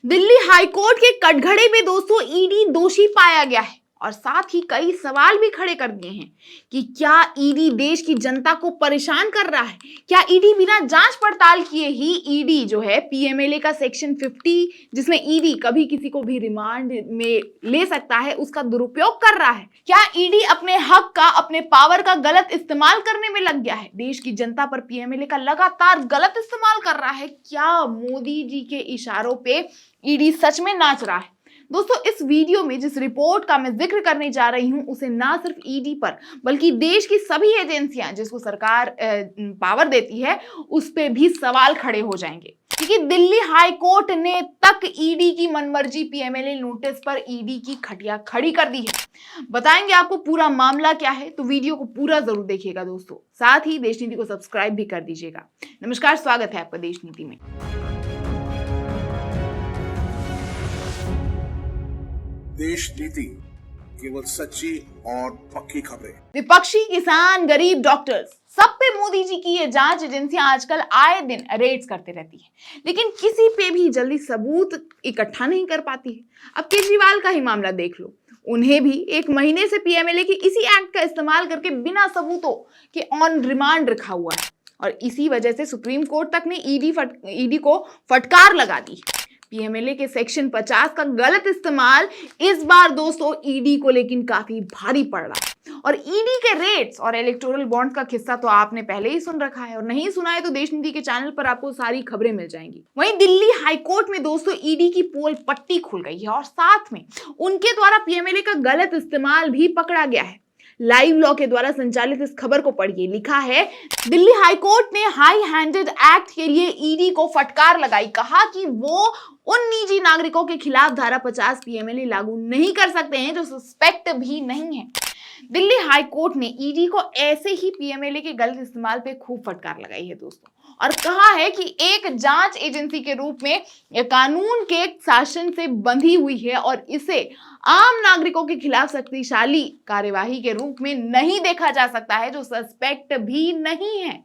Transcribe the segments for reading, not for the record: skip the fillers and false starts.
Delhi high court के कटघरे में दोस्तों ईडी दोषी पाया गया है और साथ ही कई सवाल भी खड़े कर दिए हैं कि क्या ईडी देश की जनता को परेशान कर रहा है। क्या ईडी बिना जांच पड़ताल किए ही ईडी जो है पीएमएलए का सेक्शन 50 जिसमें ईडी कभी किसी को भी रिमांड में ले सकता है उसका दुरुपयोग कर रहा है। क्या ईडी अपने हक का अपने पावर का गलत इस्तेमाल करने में लग गया है। देश की जनता पर पीएमएलए का लगातार गलत इस्तेमाल कर रहा है। क्या मोदी जी के इशारों पे ईडी सच में नाच रहा है। दोस्तों इस वीडियो में जिस रिपोर्ट का मैं जिक्र करने जा रही हूं उसे ना सिर्फ ईडी पर बल्कि देश की सभी एजेंसियां जिसको सरकार पावर देती है उस पे भी सवाल खड़े हो जाएंगे, क्योंकि दिल्ली हाई कोर्ट ने तक ईडी की मनमर्जी पीएमएलए नोटिस पर ईडी की खटिया खड़ी कर दी है। बताएंगे आपको पूरा मामला क्या है, तो वीडियो को पूरा जरूर देखिएगा दोस्तों। साथ ही देश नीति को सब्सक्राइब भी कर दीजिएगा। नमस्कार, स्वागत है आपका देश नीति में। देश नीति, केवल सच्ची और पक्की खबरें। विपक्षी, किसान, गरीब, डॉक्टर्स, सब पे मोदी जी की ये जांच एजेंसियां आजकल आए दिन रेड्स करते रहती है, लेकिन किसी पे भी जल्दी सबूत इकट्ठा नहीं कर पाती है। अब केजरीवाल का ही मामला देख लो, उन्हें भी एक महीने से पीएमएलए की इसी एक्ट का इस्तेमाल करके बिना सबूतों के ऑन रिमांड रखा हुआ है और इसी वजह से सुप्रीम कोर्ट तक ने ईडी को फटकार लगा दी। पीएमएलए के सेक्शन 50 का गलत इस्तेमाल इस बार दोस्तों ईडी को लेकिन काफी भारी पड़ रहा है और ईडी के रेट्स और इलेक्टोरल बॉन्ड्स का किस्सा तो आपने पहले ही सुन रखा है और नहीं सुना है तो देश नीति के चैनल पर आपको सारी खबरें मिल जाएंगी। वहीं दिल्ली हाईकोर्ट में दोस्तों ईडी की पोल पट्टी खुल गई है और साथ में उनके द्वारा पीएमएलए का गलत इस्तेमाल भी पकड़ा गया है। लाइव लॉ के द्वारा संचालित इस खबर को पढ़िए। लिखा है, दिल्ली हाईकोर्ट ने हाई हैंडेड एक्ट के लिए ईडी को फटकार लगाई। कहा कि वो उन निजी नागरिकों के खिलाफ धारा 50 पीएमएलए लागू नहीं कर सकते हैं जो सस्पेक्ट भी नहीं है। दिल्ली हाईकोर्ट ने ईडी को ऐसे ही पीएमएलए के गलत इस्तेमाल पे खूब फटकार लगाई है दोस्तों और कहा है कि एक जांच एजेंसी के रूप में यह कानून के शासन से बंधी हुई है और इसे आम नागरिकों के खिलाफ शक्तिशाली कार्यवाही के रूप में नहीं देखा जा सकता है जो सस्पेक्ट भी नहीं है।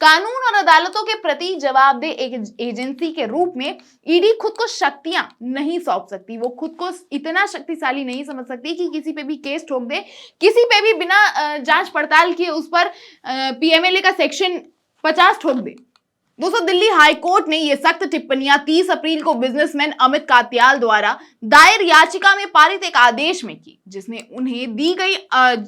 कानून और अदालतों के प्रति जवाबदेह एक एजेंसी के रूप में ईडी खुद को शक्तियां नहीं सौंप सकती। वो खुद को इतना शक्तिशाली नहीं समझ सकती कि किसी पे भी केस ठोक दे, किसी पे भी बिना जांच पड़ताल किए उस पर पीएमएलए का सेक्शन 50 ठोक दे। दोस्तों दिल्ली हाईकोर्ट ने ये सख्त टिप्पणियां 30 अप्रैल को बिजनेसमैन अमित कात्याल द्वारा दायर याचिका में पारित एक आदेश में की, जिसमें उन्हें दी गई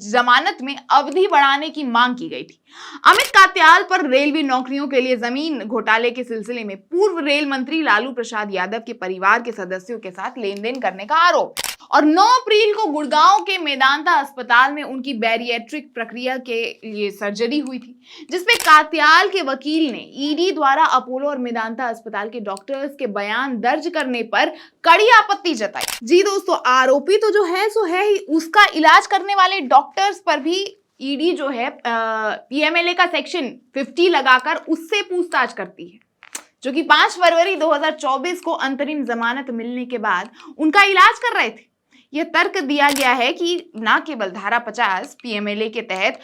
जमानत में अवधि बढ़ाने की मांग की गई थी। अमित कात्याल पर रेलवे नौकरियों के लिए जमीन घोटाले के सिलसिले में पूर्व रेल मंत्री लालू प्रसाद यादव के परिवार के सदस्यों के साथ लेन देन करने का आरोप और 9 अप्रैल को गुड़गांव के मेदांता अस्पताल में उनकी बैरिएट्रिक प्रक्रिया के लिए सर्जरी हुई थी, जिसपे कात्याल के वकील ने ईडी द्वारा अपोलो और मेदांता अस्पताल के डॉक्टर्स के बयान दर्ज करने पर कड़ी आपत्ति जताई। जी दोस्तों, आरोपी तो जो है सो है ही, उसका इलाज करने वाले डॉक्टर्स पर भी ईडी जो है पीएमएलए का सेक्शन 50 लगाकर उससे पूछताछ करती है, जो कि 5 फरवरी 2024 को अंतरिम जमानत मिलने के बाद उनका इलाज कर रहे थे। यह तर्क दिया गया है कि न केवल धारा 50 पीएमएलए के तहत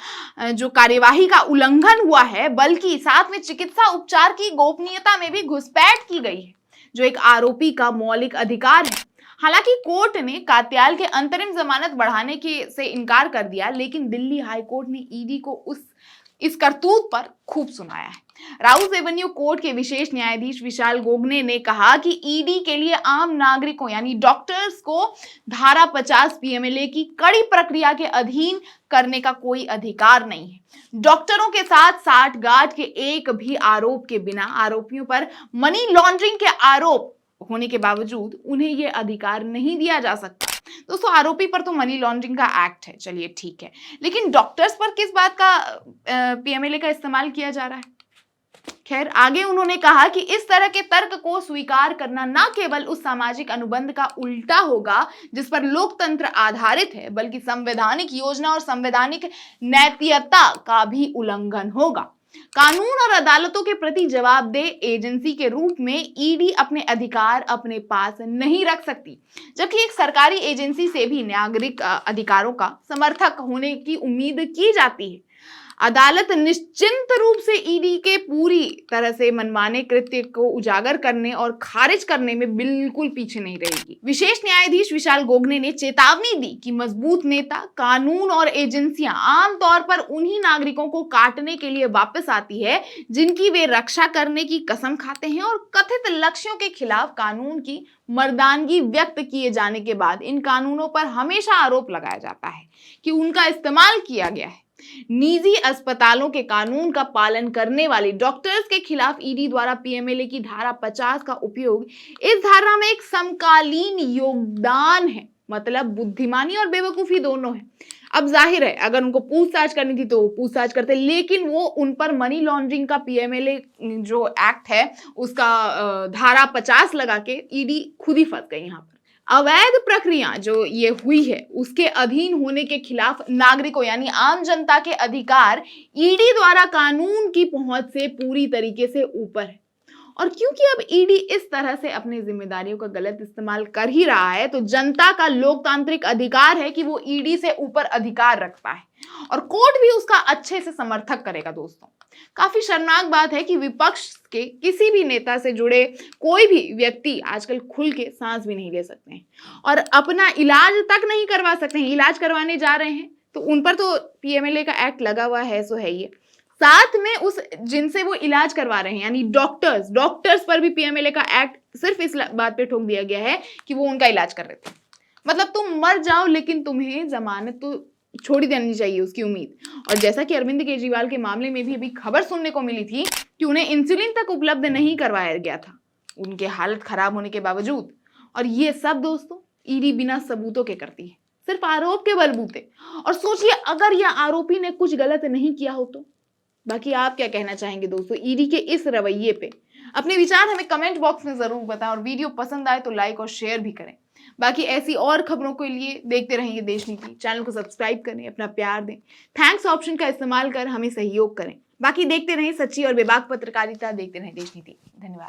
जो कार्यवाही का उल्लंघन हुआ है, बल्कि साथ में चिकित्सा उपचार की गोपनीयता में भी घुसपैठ की गई है, जो एक आरोपी का मौलिक अधिकार है। हालांकि कोर्ट ने कात्याल के अंतरिम जमानत बढ़ाने से इनकार कर दिया, लेकिन दिल्ली हाईकोर्ट ने ईडी को इस करतूत पर खूब सुनाया है। राउस एवेन्यू कोर्ट के विशेष न्यायाधीश विशाल गोगने ने कहा कि ईडी के लिए आम नागरिकों यानी डॉक्टर्स को धारा 50 पीएमएलए की कड़ी प्रक्रिया के अधीन करने का कोई अधिकार नहीं है। डॉक्टरों के साथ साठगांठ के एक भी आरोप के बिना आरोपियों पर मनी लॉन्ड्रिंग के आरोप होने के बावजूद उन्हें यह अधिकार नहीं दिया जा सकता। दोस्तों आरोपी पर तो मनी लॉन्ड्रिंग का एक्ट है, चलिए ठीक है, लेकिन डॉक्टर्स पर किस बात का पीएमएलए का इस्तेमाल किया जा रहा है। खैर, आगे उन्होंने कहा कि इस तरह के तर्क को स्वीकार करना न केवल उस सामाजिक अनुबंध का उल्टा होगा जिस पर लोकतंत्र आधारित है, बल्कि संवैधानिक योजना और संवैधानिक नैतिकता का भी उल्लंघन होगा। कानून और अदालतों के प्रति जवाबदेह एजेंसी के रूप में ईडी अपने अधिकार अपने पास नहीं रख सकती, जबकि एक सरकारी एजेंसी से भी नागरिक अधिकारों का समर्थक होने की उम्मीद की जाती है। अदालत निश्चिंत रूप से ईडी के पूरी तरह से मनमाने कृत्य को उजागर करने और खारिज करने में बिल्कुल पीछे नहीं रहेगी। विशेष न्यायाधीश विशाल गोगने ने चेतावनी दी कि मजबूत नेता, कानून और एजेंसियां आमतौर पर उन्हीं नागरिकों को काटने के लिए वापस आती है जिनकी वे रक्षा करने की कसम खाते हैं, और कथित लक्ष्यों के खिलाफ कानून की मर्दानगी व्यक्त किए जाने के बाद इन कानूनों पर हमेशा आरोप लगाया जाता है कि उनका इस्तेमाल किया गया है। निजी अस्पतालों के कानून का पालन करने वाले डॉक्टर्स के खिलाफ ईडी द्वारा पीएमएलए की धारा 50 का उपयोग इस धारा में एक समकालीन योगदान है, मतलब बुद्धिमानी और बेवकूफी दोनों है। अब जाहिर है अगर उनको पूछताछ करनी थी तो वो पूछताछ करते, लेकिन वो उन पर मनी लॉन्ड्रिंग का पीएमएलए जो एक्ट है उसका धारा 50 लगा के ईडी खुद ही फंस गई यहाँ पर। अवैध प्रक्रिया जो ये हुई है उसके अधीन होने के खिलाफ नागरिकों यानी आम जनता के अधिकार ईडी द्वारा कानून की पहुंच से पूरी तरीके से ऊपर है। और क्योंकि अब ईडी इस तरह से अपनी जिम्मेदारियों का गलत इस्तेमाल कर ही रहा है, तो जनता का लोकतांत्रिक अधिकार है कि वो ईडी से ऊपर अधिकार रखता है और कोर्ट भी उसका अच्छे से समर्थक करेगा। दोस्तों, काफी शर्मनाक बात है कि विपक्ष के किसी भी नेता से जुड़े कोई भी व्यक्ति आजकल खुल के सांस भी नहीं ले सकते हैं और अपना इलाज तक नहीं करवा सकते हैं। इलाज करवाने जा रहे हैं तो उन पर तो पीएमएलए का एक्ट लगा हुआ है, सो है ये। साथ में उस जिनसे वो इलाज करवा रहे हैं यानी डॉक्टर्स पर भी पीएमएलए का एक्ट सिर्फ इस बात पे ठोक दिया गया है कि वो उनका इलाज कर रहे थे। मतलब तुम मर जाओ लेकिन तुम्हें जमानत तो छोड़ ही देनी चाहिए, उसकी उम्मीद। और जैसा कि अरविंद केजरीवाल के मामले में भी अभी खबर सुनने को मिली थी कि उन्हें इंसुलिन तक उपलब्ध नहीं करवाया गया था उनके हालत खराब होने के बावजूद। और ये सब दोस्तों ईडी बिना सबूतों के करती है, सिर्फ आरोप के बलबूते। और सोचिए अगर यह आरोपी ने कुछ गलत नहीं किया हो तो। बाकी आप क्या कहना चाहेंगे दोस्तों ईडी के इस रवैये पे? अपने विचार हमें कमेंट बॉक्स में जरूर बताएं और वीडियो पसंद आए तो लाइक और शेयर भी करें। बाकी ऐसी और खबरों के लिए देखते रहेंगे देश नीति। चैनल को सब्सक्राइब करें, अपना प्यार दें, थैंक्स ऑप्शन का इस्तेमाल कर हमें सहयोग करें। बाकी देखते रहें सच्ची और बेबाक पत्रकारिता, देखते रहें देश नीति। धन्यवाद।